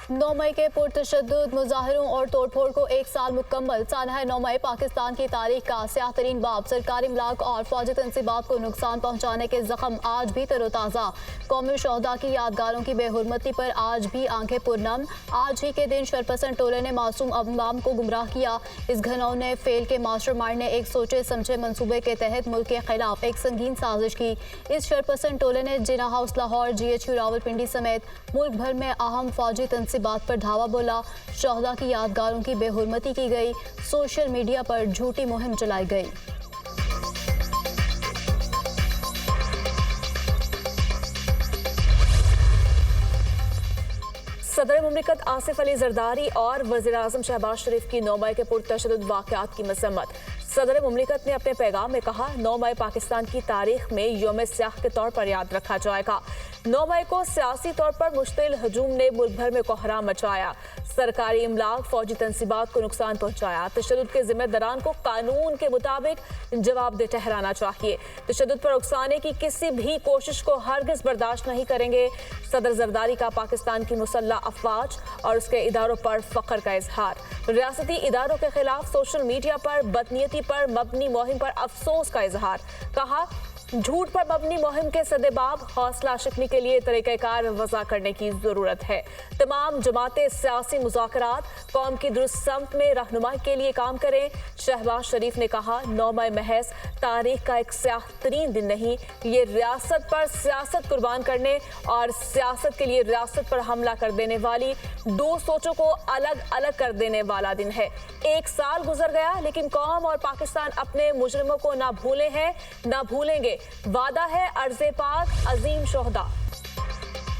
9 मई के पुरतशद्दुद मुजाहरों और तोड़फोड़ को एक साल मुकम्मल। सानह 9 मई पाकिस्तान की तारीख का स्याह तरीन बाब। सरकारी इमलाक और फौजी तनसीबात को नुकसान पहुँचाने के जख्म आज भी तरोताज़ा। कौमी शोहदा की यादगारों की बेहुरमती पर आज भी आंखें पुरनम। आज ही के दिन शरपसंद टोले ने मासूम अवाम को गुमराह किया। इस घनौने फेल के मास्टरमाइंड ने एक सोचे समझे मंसूबे के तहत मुल्क के खिलाफ एक संगीन साजिश की। इस शरपसंद टोले ने जिना हाउस लाहौर, GHQ रावलपिंडी समेत मुल्क भर में अहम फौजी बात पर धावा बोला। शोहदा की यादगारों की बेहुरमती की गई। सोशल मीडिया पर झूठी मुहिम चलाई गई। सदर मुमलिकत आसिफ अली जरदारी और वज़ीर-ए-आज़म शहबाज शरीफ की 9 मई के पुरतशद्दुद वाक़यात की मज़म्मत। सदर मुमलिकत ने अपने पैगाम में कहा, 9 मई पाकिस्तान की तारीख में यौम स्याह के तौर पर याद रखा जाएगा। 9 मई को सियासी तौर पर मुश्तिल हजूम ने मुल्क भर में कोहराम मचाया। सरकारी इमलाक, फौजी तनसीबात को नुकसान पहुंचाया। तशद्दुद के जिम्मेदारान को कानून के मुताबिक जवाबदेह ठहराना चाहिए। तशद्दुद पर उकसाने की किसी भी कोशिश को हरगिज बर्दाश्त नहीं करेंगे। सदर जरदारी का पाकिस्तान की मुसल्लह अफवाज और उसके इदारों पर फख्र का इजहार। रियासती इदारों के खिलाफ सोशल मीडिया पर बदनीयती पर मबनी मुहिम पर अफसोस का इजहार। कहा, झूठ पर मबनी मुहिम के सदेबाब हौसला शिकनी के लिए तरीक़ेकार वज़ा करने की ज़रूरत है। तमाम जमातें सियासी मुज़ाकरात कौम की दुरुस्त समत में रहनुमाई के लिए काम करें। शहबाज शरीफ ने कहा, 9 मई महज तारीख का एक स्याह तरीन दिन नहीं, ये रियासत पर सियासत कुर्बान करने और सियासत के लिए रियासत पर हमला कर देने वाली दो सोचों को अलग अलग कर देने वाला दिन है। एक साल गुजर गया लेकिन कौम और पाकिस्तान अपने मुजरिमों को ना भूले हैं ना भूलेंगे। वादा है अर्ज़े पाक अजीम शोहदा।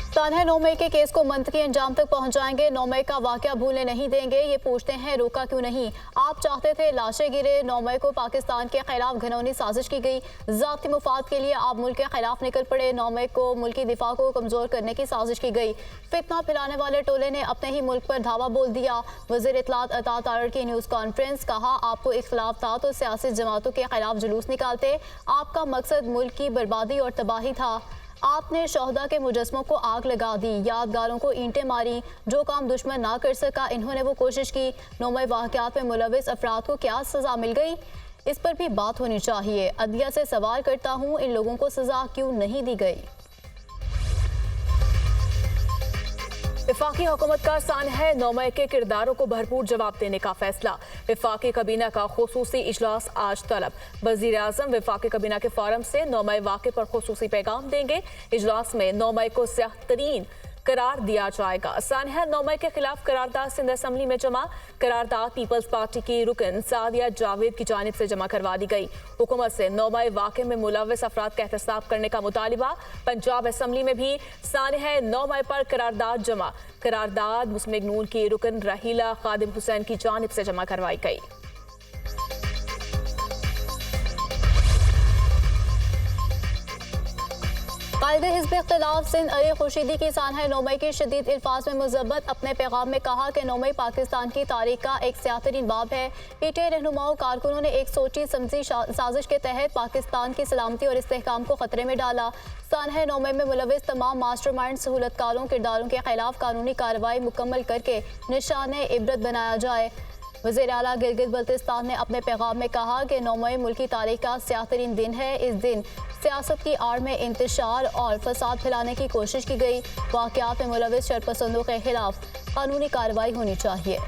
सानह 9 मई के केस को मंतकी अंजाम तक पहुंचाएंगे। 9 मई का वाकया भूलने नहीं देंगे। ये पूछते हैं रोका क्यों नहीं। आप चाहते थे लाशें गिरे। 9 मई को पाकिस्तान के खिलाफ घनौनी साजिश की गई। ज़ाती मुफाद के लिए आप मुल्क के खिलाफ निकल पड़े। 9 मई को मुल्की दिफा को कमज़ोर करने की साजिश की गई। फितना फैलाने वाले टोले ने अपने ही मुल्क पर धावा बोल दिया। वज़ीर इत्तलात अता तारड़ की न्यूज़ कॉन्फ्रेंस। कहा, आपको इख्तिलाफ था तो सियासी जमातों के खिलाफ जुलूस निकालते। आपका मकसद मुल्क की बर्बादी और तबाही था। आपने शोहदा के मुजस्मों को आग लगा दी, यादगारों को ईंटें मारी। जो काम दुश्मन ना कर सका, इन्होंने वो कोशिश की। 9 मई वाक़यात में मुलविस अफराद को क्या सज़ा मिल गई, इस पर भी बात होनी चाहिए। अदलिया से सवाल करता हूँ, इन लोगों को सज़ा क्यों नहीं दी गई। वफाकी हुकूमत का सानह 9 मई के किरदारों को भरपूर जवाब देने का फैसला। वफाकी कबीना का खुसूसी इजलास आज तलब। वज़ीर-ए-आज़म वफाकी कबीना के फोरम से 9 मई वाक़े पर खुसूसी पैगाम देंगे। इजलास में 9 मई को स्याह तरीन करार दिया जाएगा। सानह 9 मई के खिलाफ करारदाद सिंध असम्बली में जमा। करारदाद पीपल्स पार्टी की रुकन सादिया जावेद की जानिब से जमा करवा दी गई। हुकूमत से 9 मई वाक़े में मुलविस अफराद का एहतसाब करने का मुतालिबा। पंजाब असम्बली में भी सानह 9 मई पर करारदाद जमा। करारदाद मुस्लिम लीग नून की रुकन रहीला खादिम हुसैन की जानिब से जमा करवाई गई। कायदे हिज़्ब इख्तिलाफ सिंध अली खुर्शीदी की सानह 9 मई की शदीद अल्फाज में मुज़ब्बत। अपने पैगाम में कहा कि 9 मई पाकिस्तान की तारीख का एक स्याह तरीन बाब है। PTI रहनुमाओं कारकुनों ने एक सोची समझी साजिश के तहत पाकिस्तान की सलामती और इस्तेहकाम को खतरे में डाला। सानह 9 मई में मुलविस तमाम मास्टरमाइंड सहूलतकारों किरदारों के खिलाफ कानूनी कार्रवाई मुकम्मल करके निशान इबरत बनाया जाए। वज़ीर आला गिलगित बल्तिस्तान ने अपने पैगाम में कहा कि 9 मई मुल्की तारीख का स्याह तरीन दिन है। इस दिन सियासत की आड़ में इंतशार और फसाद फैलाने की कोशिश की गई। वाक़यात में मुलविस शरपसंदों के खिलाफ कानूनी कार्रवाई होनी चाहिए।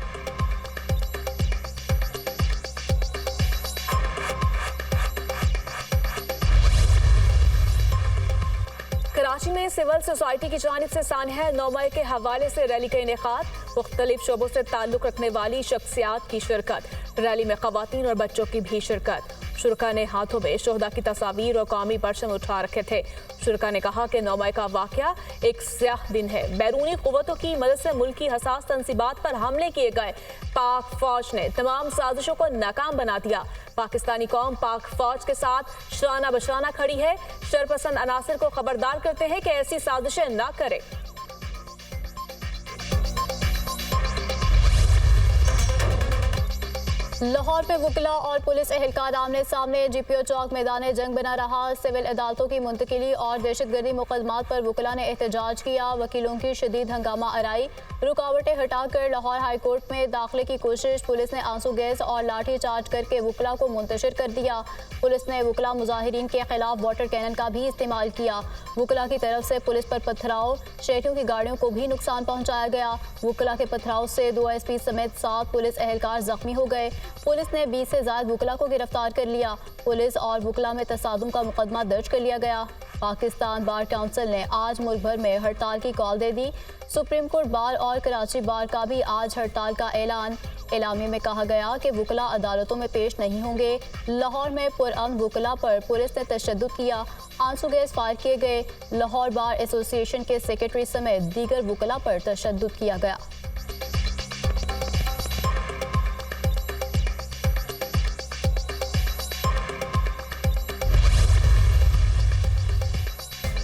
कराची में सिविल सोसाइटी की जानिब से सानह 9 मई के हवाले से रैली का इनेकाद। मुख्तलिफ शोबों से ताल्लुक़ रखने वाली शख्सियात की शिरकत। रैली में ख़वातीन और बच्चों की भी शिरकत। शुरका ने हाथों में शोहदा की तस्वीर और कौमी परचम उठा रखे थे। शुरका ने कहा कि 9 मई का वाक़या एक स्याह दिन है। बैरूनी क़ुव्वतों की मदद से मुल्क की हसास तनसीबात पर हमले किए गए। पाक फौज ने तमाम साजिशों को नाकाम बना दिया। पाकिस्तानी कौम पाक फौज के साथ शाना बशाना खड़ी है। शरपसंद अनासिर को खबरदार करते हैं कि ऐसी साजिशें ना करें। लाहौर में वकला और पुलिस एहलकार आमने सामने। जीपीओ चौक मैदान जंग बना रहा। सिविल अदालतों की मुंतकिली और दहशतगर्दी मुकदमात पर वकला ने एहतजाज किया। वकीलों की शदीद हंगामा आराई। रुकावटें हटाकर लाहौर हाई कोर्ट में दाखिले की कोशिश। पुलिस ने आंसू गैस और लाठी चार्ज करके वकला को मुंतशिर कर दिया। पुलिस ने वकला मुजाहिरीन के खिलाफ वाटर कैनन का भी इस्तेमाल किया। वकला की तरफ से पुलिस पर पथराव, शहरियों की गाड़ियों को भी नुकसान पहुंचाया गया। वकला के पथराव से 2 एसपी समेत 7 पुलिस एहलकार जख्मी हो गए। पुलिस ने 20 से ज्यादा वकला को गिरफ्तार कर लिया। पुलिस और वकला में तसादुम का मुकदमा दर्ज कर लिया गया। पाकिस्तान बार काउंसिल ने आज मुल्क भर में हड़ताल की कॉल दे दी। सुप्रीम कोर्ट बार और कराची बार का भी आज हड़ताल का ऐलान। एलामी में कहा गया कि वकला अदालतों में पेश नहीं होंगे। लाहौर में पुरअमन वकला पर पुलिस ने तशद्दुद किया। आंसू गैस फायर किए गए। लाहौर बार एसोसिएशन के सेक्रेटरी समेत दीगर वकला पर तशद्दुद किया गया।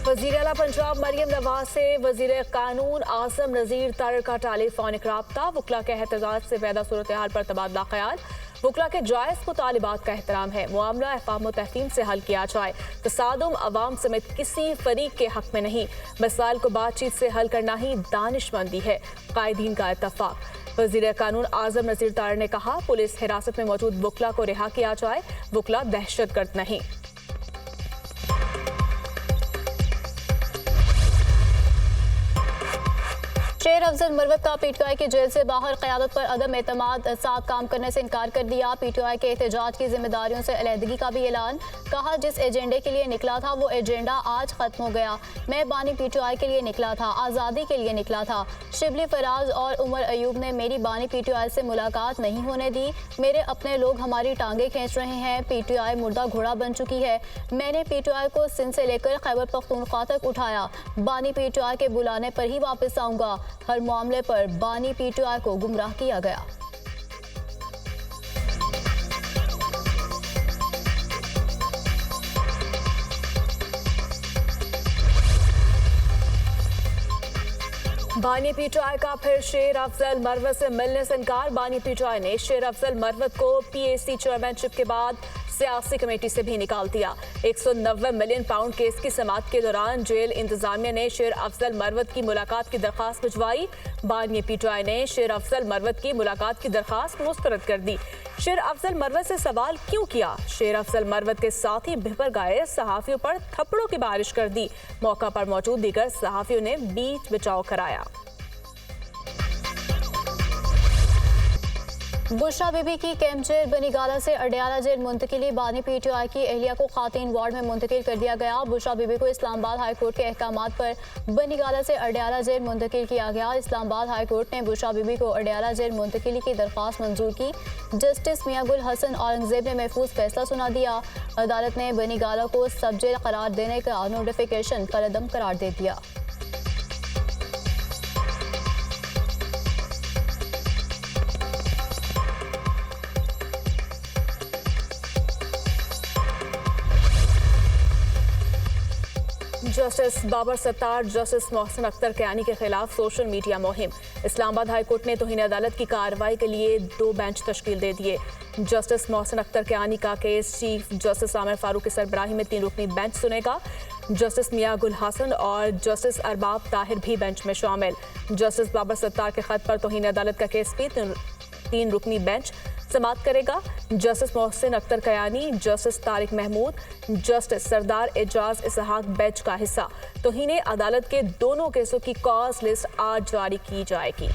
वज़ीर आला पंजाब मरियम नवाज से वज़ीर कानून आज़म नज़ीर तारड़ का टेलीफोनिक राब्ता। वकला के एहतजाज से पैदा सूरत हाल पर तबादला ख्याल। वकला के जायज़ मुतालिबात का एहतराम है। मामला अफ़वाम व तफ़हीम से हल किया जाए। तसादुम अवाम समेत किसी फरीक के हक में नहीं। मसाइल को बातचीत से हल करना ही दानिशमंदी है। कायदीन का इत्तफ़ाक़। वज़ीर कानून आज़म नज़ीर तारड़ ने कहा, पुलिस हिरासत में मौजूद वकला को रिहा किया जाए। वकला दहशतगर्द नहीं। शेर अफजल मरवत का पीटीआई की जेल से बाहर क़यादत पर अदम एतमाद, साथ काम करने से इनकार कर दिया। पीटीआई के एहतजाज की जिम्मेदारियों से अलहदगी का भी ऐलान। कहा, जिस एजेंडे के लिए निकला था वो एजेंडा आज खत्म हो गया। मैं बानी पीटीआई के लिए निकला था, आज़ादी के लिए निकला था। शिबली फराज और उमर अयूब ने मेरी बानी पीटीआई से मुलाकात नहीं होने दी। मेरे अपने लोग हमारी टांगे खींच रहे हैं। पीटीआई मुर्दा घोड़ा बन चुकी है। मैंने पीटीआई को सिंध से लेकर खैबर पख्तूनख्वा तक उठाया। बानी पीटीआई के बुलाने पर ही वापस आऊंगा। हर मामले पर बानी पीटीआई को गुमराह किया गया। बानी पीटीआई का फिर शेर अफजल मरवत से मिलने से इनकार। बानी पीटीआई ने शेर अफजल मरवत को पीएसी चेयरमैनशिप के बाद सियासी कमेटी से भी निकाल दिया। 190 मिलियन पाउंड केस की समाअत के दौरान जेल इंतजामिया ने शेर अफजल मरवत की मुलाकात की दरखास्त भिजवाई। बानी पीटीआई ने शेर अफजल मरवत की मुलाकात की दरखास्त मुस्तरद कर दी। शेर अफजल मरवत से सवाल क्यों किया? शेर अफजल मरवत के साथी भिपर गए सहाफियों पर थप्पड़ों की बारिश कर दी। मौका पर मौजूद दीगर सहाफियों ने बीच बचाव कराया। बुशरा बीबी की कैंप जेल बनीगाला से अडयाला जेल मुंतकिली। बानी पीटीआई की एहलिया को खातीन वार्ड में मुंतकिल कर दिया गया। बुशरा बीबी को इस्लामाबाद हाई कोर्ट के अहकामात पर बनीगाला से अडयाला जेल मुंतकिल किया गया। इस्लामाबाद हाई कोर्ट ने बुशरा बीबी को अडयाला जेल मुंतकिली की दरख्वास्त मंजूर की। जस्टिस मियां गुल हसन औरंगजेब ने महफूज फैसला सुना दिया। अदालत ने बनीगाला को सब जेल करार देने का नोटिफिकेशन कलअदम करार दे दिया। जस्टिस बाबर सत्तार, जस्टिस मोहसिन अख्तर कयानी के खिलाफ सोशल मीडिया मुहिम। इस्लामाबाद हाई कोर्ट ने तौहीन अदालत की कार्रवाई के लिए 2 बेंच तश्कील दे दिए। जस्टिस मोहसिन अख्तर कयानी का case chief justice Aamir Farooq की सरबराही में 3 रुकनी बेंच सुनेगा। जस्टिस मियां गुल हसन और जस्टिस अरबाब ताहिर भी बेंच में शामिल। जस्टिस बाबर सत्तार के खत पर तौहीन अदालत का केस भी 3 रुकनी बेंच समाअत करेगा। Justice Mohsin Akhtar Kayani, justice Tariq Mahmood, justice Sardar Ejaz Ishaq bench का हिस्सा। तौहीन अदालत के दोनों केसों की कॉज लिस्ट आज जारी की जाएगी।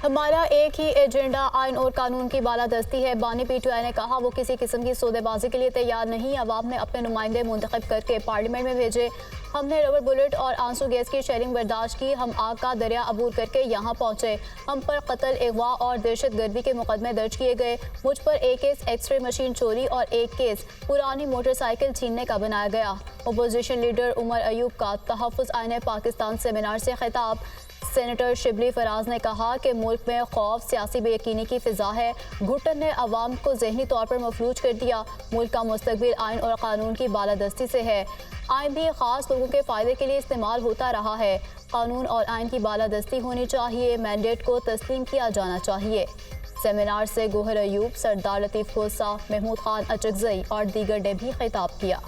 हमारा एक ही एजेंडा आइन और कानून की बालादस्ती है। बानी पीटीआई ने कहा, वो किसी किस्म की सौदेबाजी के लिए तैयार नहीं। अवाम ने अपने नुमाइंदे मुंतखब करके पार्लियामेंट में भेजे। हमने रबर बुलेट और आंसू गैस की शेयरिंग बर्दाश्त की। हम आग का दरिया अबूर करके यहाँ पहुँचे। हम पर कत्ल, अगवा और दहशत गर्दी के मुकदमे दर्ज किए गए। मुझ पर एक केस एक्सरे मशीन चोरी और एक केस पुरानी मोटरसाइकिल छीनने का बनाया गया। अपोजिशन लीडर उमर अयूब का तहफ़्फ़ुज़ आईन पाकिस्तान सेमिनार से खिताब। सेनेटर शिबली फराज ने कहा कि मुल्क में खौफ, सियासी बेयकीनी की फिजा है। घुटन ने अवाम को ज़हनी तौर पर मफलूज कर दिया। मुल्क का मुस्तकबिल आइन और कानून की बालादस्ती से है। आइन भी खास लोगों के फ़ायदे के लिए इस्तेमाल होता रहा है। कानून और आइन की बालादस्ती होनी चाहिए। मैंडेट को तस्लीम किया जाना चाहिए। सेमिनार से गोहर अयूब, सरदार लतीफ खोसा, महमूद खान अचकजई और दीगर ने भी खिताब किया।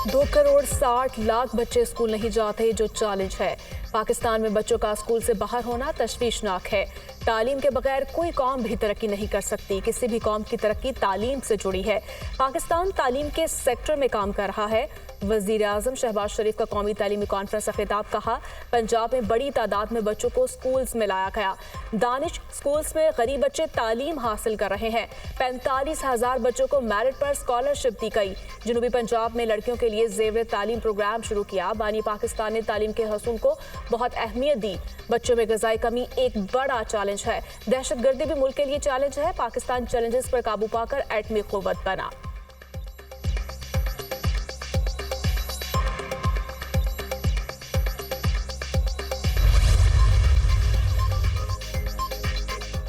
2,60,00,000 बच्चे स्कूल नहीं जाते, जो चैलेंज है। पाकिस्तान में बच्चों का स्कूल से बाहर होना तशवीशनाक है। तालीम के बगैर कोई कौम भी तरक्की नहीं कर सकती। किसी भी कौम की तरक्की तालीम से जुड़ी है। पाकिस्तान तालीम के सेक्टर में काम कर रहा है। वजीर आजम शहबाज शरीफ का कौमी तालीमी कॉन्फ्रेंस से खिताब। कहा, पंजाब में बड़ी तादाद में बच्चों को स्कूल्स में लाया गया। दानिश स्कूल्स में गरीब बच्चे तालीम हासिल कर रहे हैं। 45,000 बच्चों को मेरिट पर स्कॉलरशिप दी गई। जनूबी पंजाब में लड़कियों के लिए जेवर तालीम प्रोग्राम शुरू किया। बानी पाकिस्तान ने तालीम के हसूल को बहुत अहमियत दी। बच्चों में ग़िज़ाई कमी एक बड़ा चैलेंज है। दहशतगर्दी भी मुल्क के लिए चैलेंज है। पाकिस्तान चैलेंजेस पर काबू पाकर एटमी क़ुव्वत बना।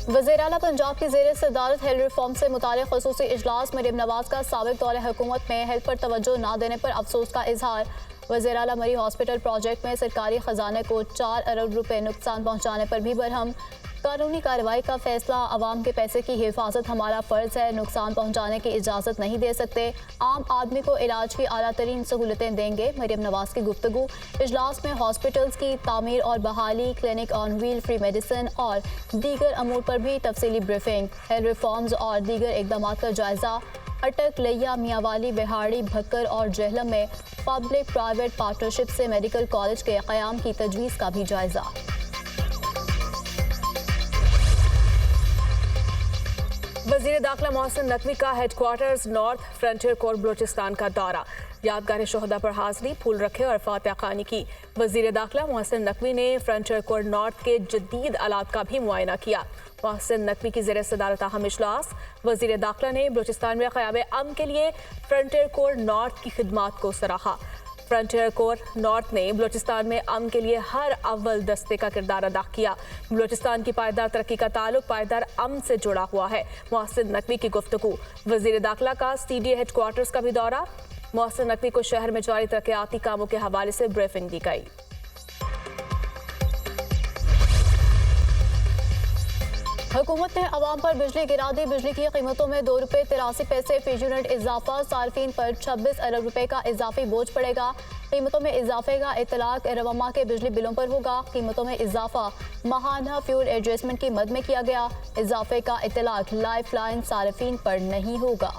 वज़ीर आला पंजाब की ज़ेर सदारत हेल्थ रिफॉर्म से मुताल्लिक़ ख़ुसूसी इजलास। मरीम नवाज का साबिक़ दौरे हुकूमत में हेल्थ पर तवज्जो न देने पर अफसोस का इजहार। वज़ीर आला मरी हॉस्पिटल प्रोजेक्ट में सरकारी ख़जाने को 4 अरब रुपए नुकसान पहुँचाने पर भी बरहम। कानूनी कार्रवाई का फैसला, अवाम के पैसे की हिफाजत हमारा फ़र्ज है। नुकसान पहुँचाने की इजाज़त नहीं दे सकते। आम आदमी को इलाज की आला तरीन सहूलतें देंगे। मरीम नवाज की गुफ्तगू। इजलास में हॉस्पिटल्स की तामीर और बहाली, clinic on wheel, free medicine और दीगर अमूर पर भी तफसीली ब्रीफिंग। हेल्थ रिफॉर्म्स और दीगर इकदाम का जायज़ा। अटक, लिया, मियाँवाली, बिहाड़ी, भक्कर और जहलम में पब्लिक प्राइवेट पार्टनरशिप से मेडिकल कॉलेज के क़याम की तजवीज़ का भी जायज़ा। वज़ीर दाखिला मोहसिन नकवी का headquarters north frontier core Balochistan का दौरा। यादगार शोहदा पर हाजिरी, फूल रखे और फातिहा खानी की। वज़ीर दाखिला मोहसिन नकवी ने फ्रंटियर कोर नॉर्थ के जदीद आलात का भी मुआयना किया। मोहसिन नकवी की ज़ेर सदारत अहम इजलास। वज़ीर दाखिला ने बलूचिस्तान में क़याम अमन के लिए फ्रंटियर कोर नॉर्थ की खिदमात को सराहा। फ्रंटियर कोर नॉर्थ ने बलूचिस्तान में अमन के लिए हर अव्वल दस्ते का किरदार अदा किया। बलूचिस्तान की पायदार तरक्की का ताल्लुक पायदार अमन से जुड़ा हुआ है। मोहसिन नकवी की गुफ्तगू। वज़ीर दाखिला का CDA हेडक्वार्टर्स का भी दौरा। मोहसिन नकवी को शहर में जारी तरक्याती कामों के हवाले से ब्रीफिंग दी गई। हुकूमत ने अवाम पर बिजली गिरा दी। बिजली की कीमतों में 2 रुपये 83 पैसे फी यूनिट इजाफा। सार्फिन पर 26 अरब रुपए का इजाफी बोझ पड़ेगा। कीमतों में इजाफे का इतलाक रवमा के बिजली बिलों पर होगा। कीमतों में इजाफा माहाना फ्यूल एडजस्टमेंट की मद में किया गया। इजाफे का इतलाक लाइफ लाइन सार्फिन पर नहीं होगा।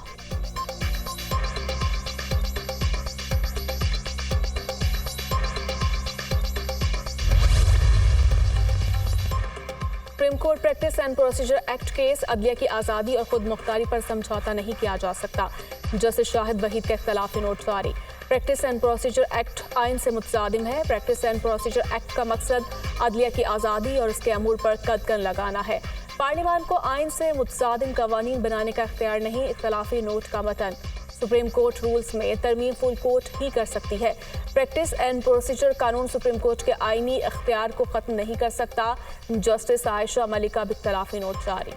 Supreme court practice and procedure act case. अदलिया की आज़ादी और खुद मुख्तारी पर समझौता नहीं किया जा सकता। जस्टिस शाहिद वहीद के इख्तलाफी नोट जारी। प्रैक्टिस एंड प्रोसीजर एक्ट आइन से मुतसादिम है। प्रैक्टिस एंड प्रोसीजर एक्ट का मकसद अदलिया की आज़ादी और उसके अमूर पर कदकन लगाना है। पार्लियामान को आइन से मुतसादिम कवानीन बनाने का इख्तियार नहीं। इख्तलाफी नोट का मतन। सुप्रीम कोर्ट रूल्स में तरमीम फुल कोर्ट ही कर सकती है। प्रैक्टिस एंड प्रोसीजर कानून सुप्रीम कोर्ट के आईनी इख्तियार को खत्म नहीं कर सकता। जस्टिस आयशा मलिक का भी इख्तलाफी नोट जारी।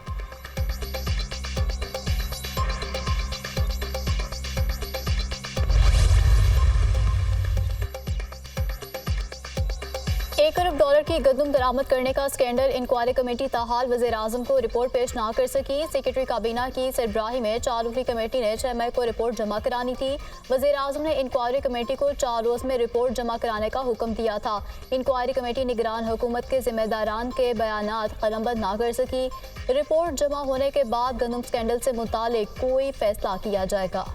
1 अरब डॉलर की गंदम दरामद करने का स्कैंडल। इंक्वायरी कमेटी ताहाल वज़ीर आज़म को रिपोर्ट पेश ना कर सकी। सेक्रेटरी काबीना की सरबराही में 4 रुकनी कमेटी ने 6 मई को रिपोर्ट जमा करानी थी। वज़ीर आज़म ने इंक्वायरी कमेटी को 4 रोज़ में रिपोर्ट जमा कराने का हुक्म दिया था। इंक्वायरी कमेटी निगरान हुकूमत के जिम्मेदारान के बयानात कलमबंद ना कर सकी। रिपोर्ट जमा होने के बाद गंदम स्कैंडल से मुतालिक कोई फैसला किया जाएगा।